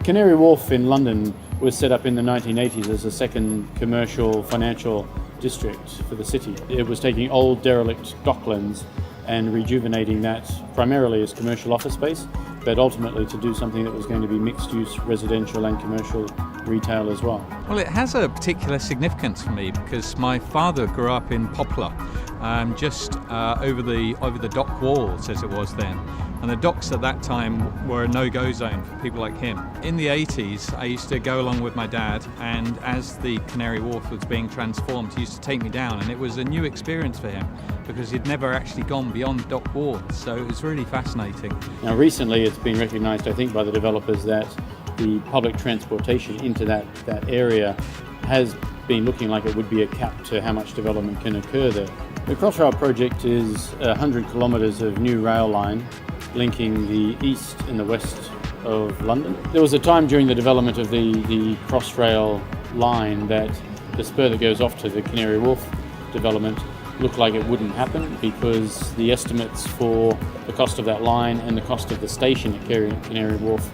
Canary Wharf in London was set up in the 1980s as a second commercial financial district for the city. It was taking old derelict docklands and rejuvenating that primarily as commercial office space, but ultimately to do something that was going to be mixed-use residential and commercial retail as well. Well, it has a particular significance for me because my father grew up in Poplar, just over the dock walls as it was then. And the docks at that time were a no-go zone for people like him. In the 80s, I used to go along with my dad, and as the Canary Wharf was being transformed, he used to take me down, and it was a new experience for him because he'd never actually gone beyond the dock walls, so it was really fascinating. Now recently it's been recognised, I think, by the developers that the public transportation into that area has been looking like it would be a cap to how much development can occur there. The Crossrail project is 100 kilometres of new rail line linking the east and the west of London. There was a time during the development of the Crossrail line that the spur that goes off to the Canary Wharf development looked like it wouldn't happen because the estimates for the cost of that line and the cost of the station at Canary Wharf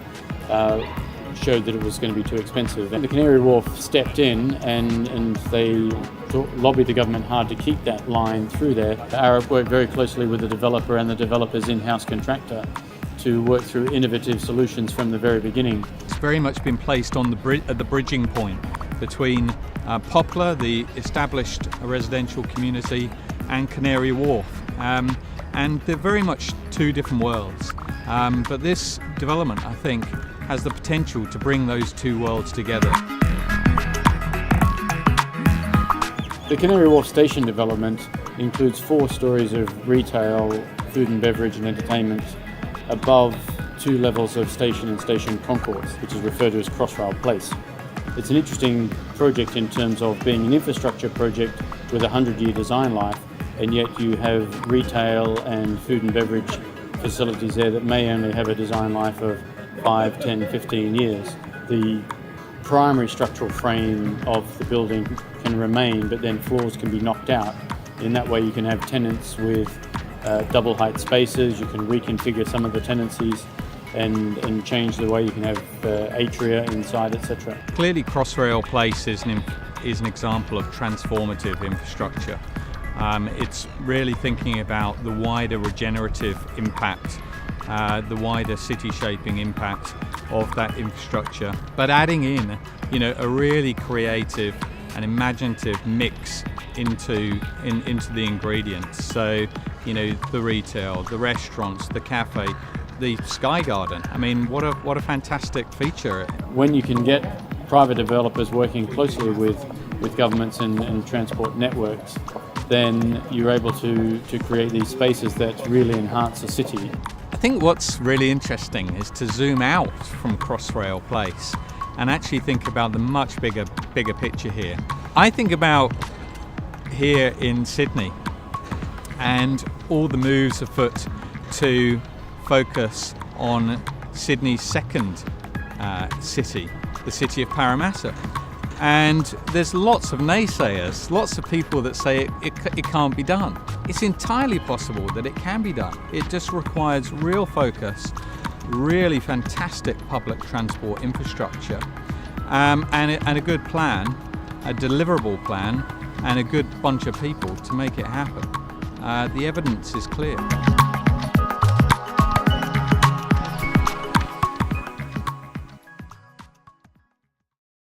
showed that it was going to be too expensive. And the Canary Wharf stepped in and they lobbied the government hard to keep that line through there. The ARUP worked very closely with the developer and the developer's in-house contractor to work through innovative solutions from the very beginning. It's very much been placed on at the bridging point between Poplar, the established residential community, and Canary Wharf. And they're very much two different worlds. But this development, I think, has the potential to bring those two worlds together. The Canary Wharf station development includes 4 stories of retail, food and beverage and entertainment above 2 levels of station and station concourse, which is referred to as Crossrail Place. It's an interesting project in terms of being an infrastructure project with a 100-year design life, and yet you have retail and food and beverage facilities there that may only have a design life of 5, 10, 15 years. The primary structural frame of the building can remain, but then floors can be knocked out. In that way you can have tenants with double height spaces, you can reconfigure some of the tenancies and change the way you can have atria inside, etc. Clearly Crossrail Place is an example of transformative infrastructure. It's really thinking about the wider regenerative impact, the wider city shaping impact of that infrastructure, but adding in, a really creative and imaginative mix into the ingredients. So, the retail, the restaurants, the cafe, the Sky Garden. I mean, what a fantastic feature. When you can get private developers working closely with governments and transport networks, then you're able to create these spaces that really enhance a city. I think what's really interesting is to zoom out from Crossrail Place and actually think about the much bigger picture here. I think about here in Sydney and all the moves afoot to focus on Sydney's second city, the city of Parramatta. And there's lots of naysayers, lots of people that say it can't be done. It's entirely possible that it can be done. It just requires real focus, really fantastic public transport infrastructure, and a good plan, a deliverable plan, and a good bunch of people to make it happen. The evidence is clear.